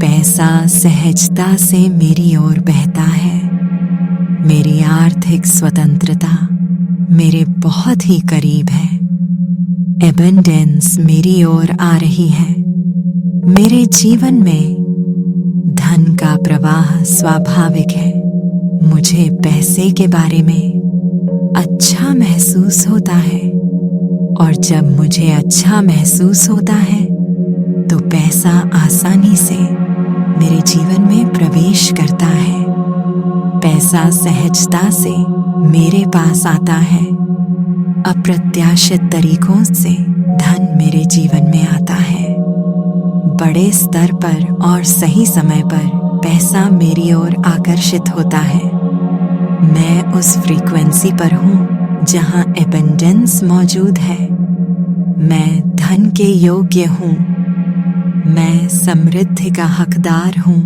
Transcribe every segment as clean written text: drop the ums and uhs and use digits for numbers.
पैसा सहजता से मेरी ओर बहता है। मेरी आर्थिक स्वतंत्रता मेरे बहुत ही करीब है। एबंडेंस मेरी ओर आ रही है। मेरे जीवन में धन का प्रवाह स्वाभाविक है। मुझे पैसे के बारे में अच्छा महसूस होता है, और जब मुझे अच्छा महसूस होता है तो पैसा आसानी से मेरे जीवन में प्रवेश करता है। पैसा सहजता से मेरे पास आता है। अप्रत्याशित तरीकों से धन मेरे जीवन में आता है। बड़े स्तर पर और सही समय पर पैसा मेरी ओर आकर्षित होता है। मैं उस फ्रीक्वेंसी पर हूँ जहाँ एबंडेंस मौजूद है। मैं धन के योग्य हूँ। मैं समृद्धि का हकदार हूँ।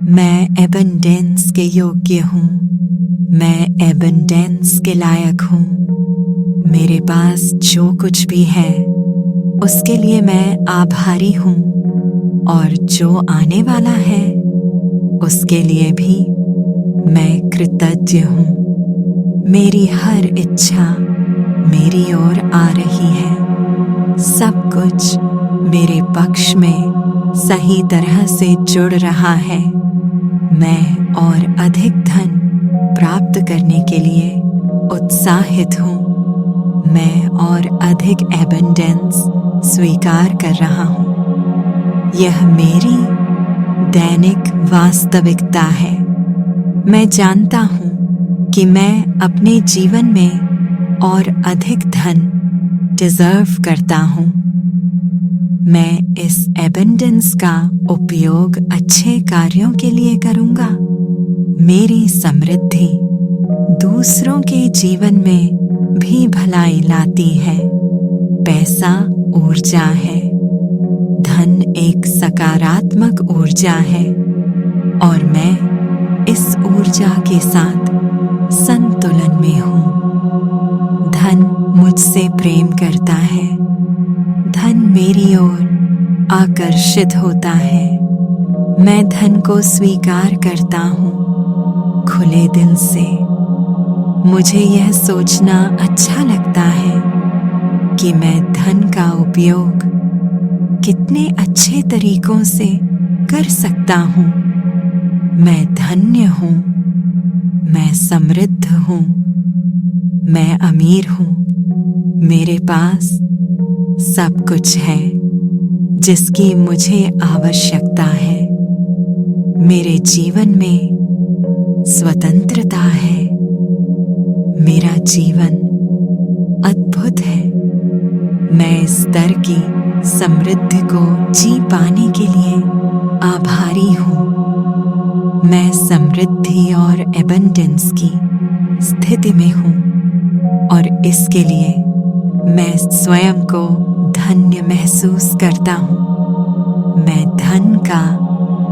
मैं एबंडेंस के योग्य हूँ। मैं एबंडेंस के लायक हूँ। मेरे पास जो कुछ भी है उसके लिए मैं आभारी हूँ, और जो आने वाला है उसके लिए भी मैं कृतज्ञ हूँ। मेरी हर इच्छा मेरी ओर आ रही है। सब कुछ मेरे पक्ष में सही तरह से जुड़ रहा है। मैं और अधिक धन प्राप्त करने के लिए उत्साहित हूँ। मैं और अधिक एबंडेंस स्वीकार कर रहा हूँ। यह मेरी दैनिक वास्तविकता है। मैं जानता हूँ कि मैं अपने जीवन में और अधिक धन डिजर्व करता हूँ। मैं इस एबंडेंस का उपयोग अच्छे कार्यों के लिए करूँगा। मेरी समृद्धि दूसरों के जीवन में भी भलाई लाती है। पैसा ऊर्जा है। धन एक सकारात्मक ऊर्जा है, और मैं इस ऊर्जा के साथ संतुलन में हूँ। धन मुझसे प्रेम करता है। धन मेरी ओर आकर्षित होता है। मैं धन को स्वीकार करता हूँ खुले दिल से। मुझे यह सोचना अच्छा लगता है कि मैं धन का उपयोग कितने अच्छे तरीकों से कर सकता हूँ। मैं धन्य हूँ। मैं समृद्ध हूँ। मैं अमीर हूँ। मेरे पास सब कुछ है जिसकी मुझे आवश्यकता है। मेरे जीवन में स्वतंत्रता है। मेरा जीवन अद्भुत है। मैं इस स्तर की समृद्धि को जी पाने के लिए आभारी हूँ। मैं समृद्धि और एबंडेंस की स्थिति में हूँ, और इसके लिए मैं स्वयं को धन्य महसूस करता हूँ। मैं धन का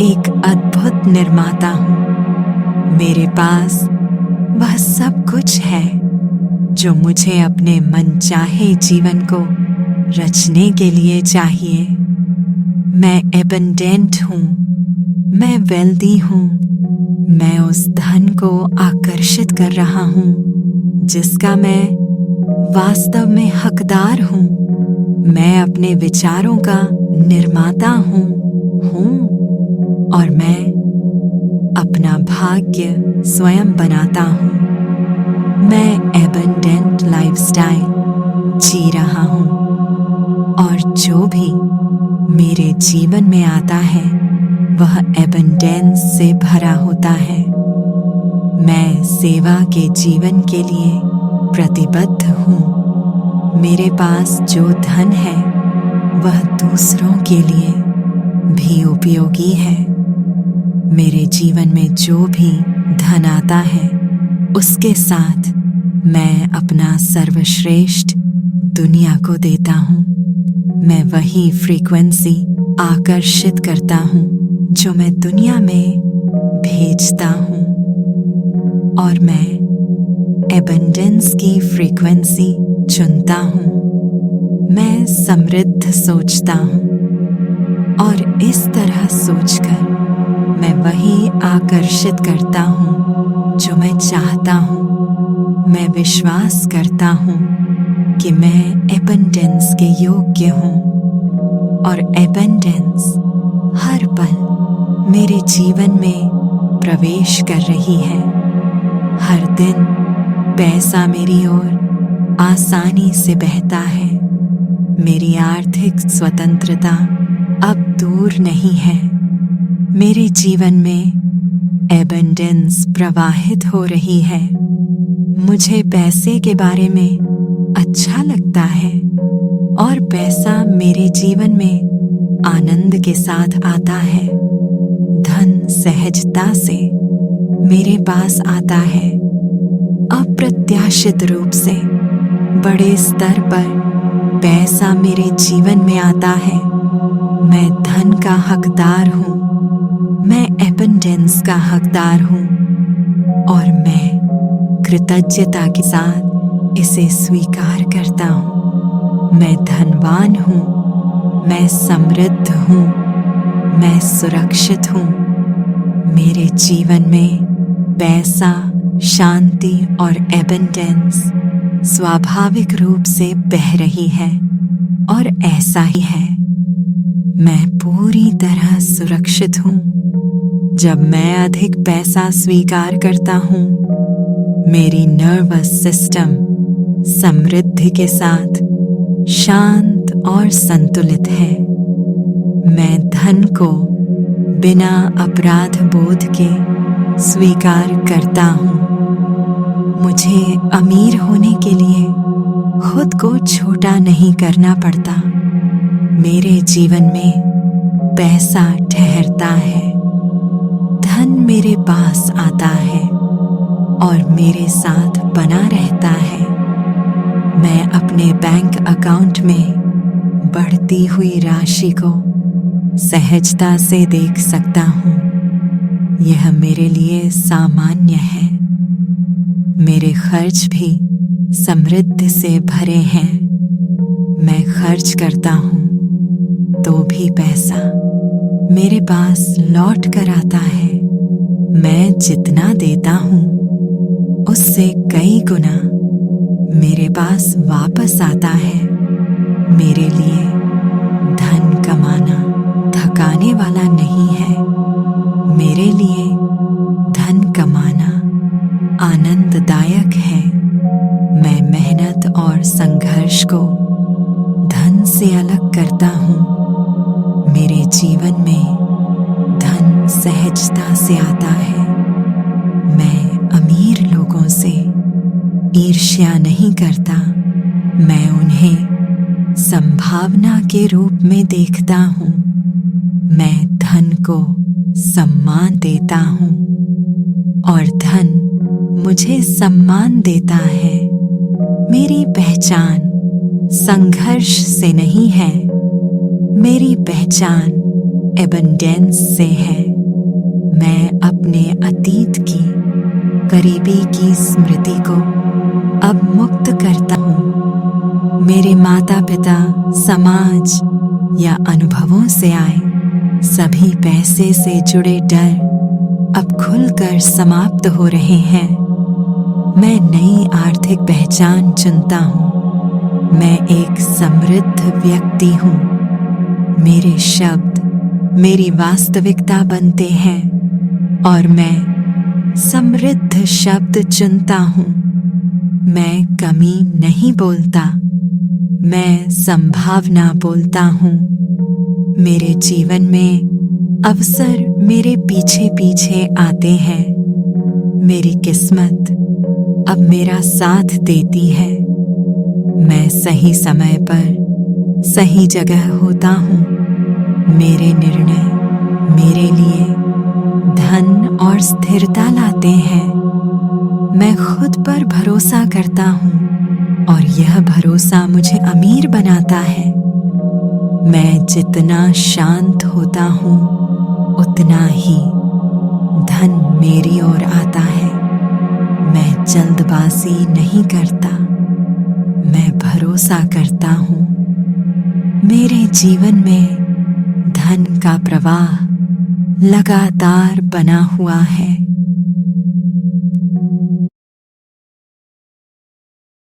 एक अद्भुत निर्माता हूँ। मेरे पास वह सब कुछ है जो मुझे अपने मनचाहे जीवन को रचने के लिए चाहिए। मैं एबंडेंट हूँ। मैं वेल्दी हूँ। मैं उस धन को आकर्षित कर रहा हूँ जिसका मैं वास्तव में हकदार हूँ। मैं अपने विचारों का निर्माता हूँ और मैं अपना भाग्य स्वयं बनाता हूँ। मैं एबंडेंट लाइफस्टाइल जी रहा हूँ, और जो भी मेरे जीवन में आता है वह एबंडेंस से भरा होता है। मैं सेवा के जीवन के लिए प्रतिबद्ध हूँ। मेरे पास जो धन है वह दूसरों के लिए भी उपयोगी है। मेरे जीवन में जो भी धन आता है उसके साथ मैं अपना सर्वश्रेष्ठ दुनिया को देता हूँ। मैं वही फ्रीक्वेंसी आकर्षित करता हूँ जो मैं दुनिया में भेजता हूँ, और मैं एबंडेंस की फ्रीक्वेंसी चुनता हूँ। मैं समृद्ध सोचता हूँ। और इस तरह सोचकर मैं वही आकर्षित करता हूँ जो मैं चाहता हूँ। मैं विश्वास करता हूँ कि मैं एबंडेंस के योग्य हूँ और एबंडेंस हर पल मेरे जीवन में प्रवेश कर रही है। हर दिन पैसा मेरी ओर आसानी से बहता है। मेरी आर्थिक स्वतंत्रता अब दूर नहीं है। मेरे जीवन में एबंडेंस प्रवाहित हो रही है। मुझे पैसे के बारे में अच्छा लगता है और पैसा मेरे जीवन में आनंद के साथ आता है। धन सहजता से मेरे पास आता है। अप्रत्याशित रूप से बड़े स्तर पर पैसा मेरे जीवन में आता है। मैं धन का हकदार हूँ। मैं एबंडेंस का हकदार हूँ और मैं कृतज्ञता के साथ इसे स्वीकार करता हूँ। मैं धनवान हूँ। मैं समृद्ध हूँ। मैं सुरक्षित हूँ। मेरे जीवन में पैसा, शांति और एबंडेंस स्वाभाविक रूप से बह रही है और ऐसा ही है। मैं पूरी तरह सुरक्षित हूँ। जब मैं अधिक पैसा स्वीकार करता हूँ, मेरी नर्वस सिस्टम समृद्धि के साथ शांत और संतुलित है। मैं धन को बिना अपराध बोध के स्वीकार करता हूँ। मुझे अमीर होने के लिए खुद को छोटा नहीं करना पड़ता। मेरे जीवन में पैसा ठहरता है। धन मेरे पास आता है और मेरे साथ बना रहता है। मैं अपने बैंक अकाउंट में बढ़ती हुई राशि को सहजता से देख सकता हूँ। यह मेरे लिए सामान्य है। मेरे खर्च भी समृद्धि से भरे हैं। मैं खर्च करता हूँ तो भी पैसा मेरे पास लौट कर आता है। मैं जितना देता हूँ उससे कई गुना मेरे पास वापस आता है। मेरे लिए धन कमाना थकाने वाला नहीं है। मेरे लिए धन कमाना आनंददायक है। मैं मेहनत और संघर्ष को धन से अलग करता हूँ। मेरे जीवन में धन सहजता से आता है। मैं अमीर लोगों से ईर्ष्या नहीं करता। मैं उन्हें संभावना के रूप में देखता हूँ। मैं धन को सम्मान देता हूँ और धन मुझे सम्मान देता है। मेरी पहचान संघर्ष से नहीं है। मेरी पहचान एबंडेंस से है। मैं अपने अतीत की करीबी की स्मृति को अब मुक्त करता हूँ। मेरे माता पिता, समाज या अनुभवों से आए सभी पैसे से जुड़े डर अब खुलकर समाप्त हो रहे हैं। मैं नई आर्थिक पहचान चुनता हूँ। मैं एक समृद्ध व्यक्ति हूँ। मेरे शब्द मेरी वास्तविकता बनते हैं और मैं समृद्ध शब्द चुनता हूँ। मैं कमी नहीं बोलता। मैं संभावना बोलता हूँ। मेरे जीवन में अवसर मेरे पीछे पीछे आते हैं। मेरी किस्मत अब मेरा साथ देती है। मैं सही समय पर सही जगह होता हूँ। मेरे निर्णय मेरे लिए धन और स्थिरता लाते हैं। मैं खुद पर भरोसा करता हूँ और यह भरोसा मुझे अमीर बनाता है। मैं जितना शांत होता हूँ उतना ही धन मेरी ओर आता है। मैं जल्दबाजी नहीं करता। मैं भरोसा करता हूँ। मेरे जीवन में धन का प्रवाह लगातार बना हुआ है।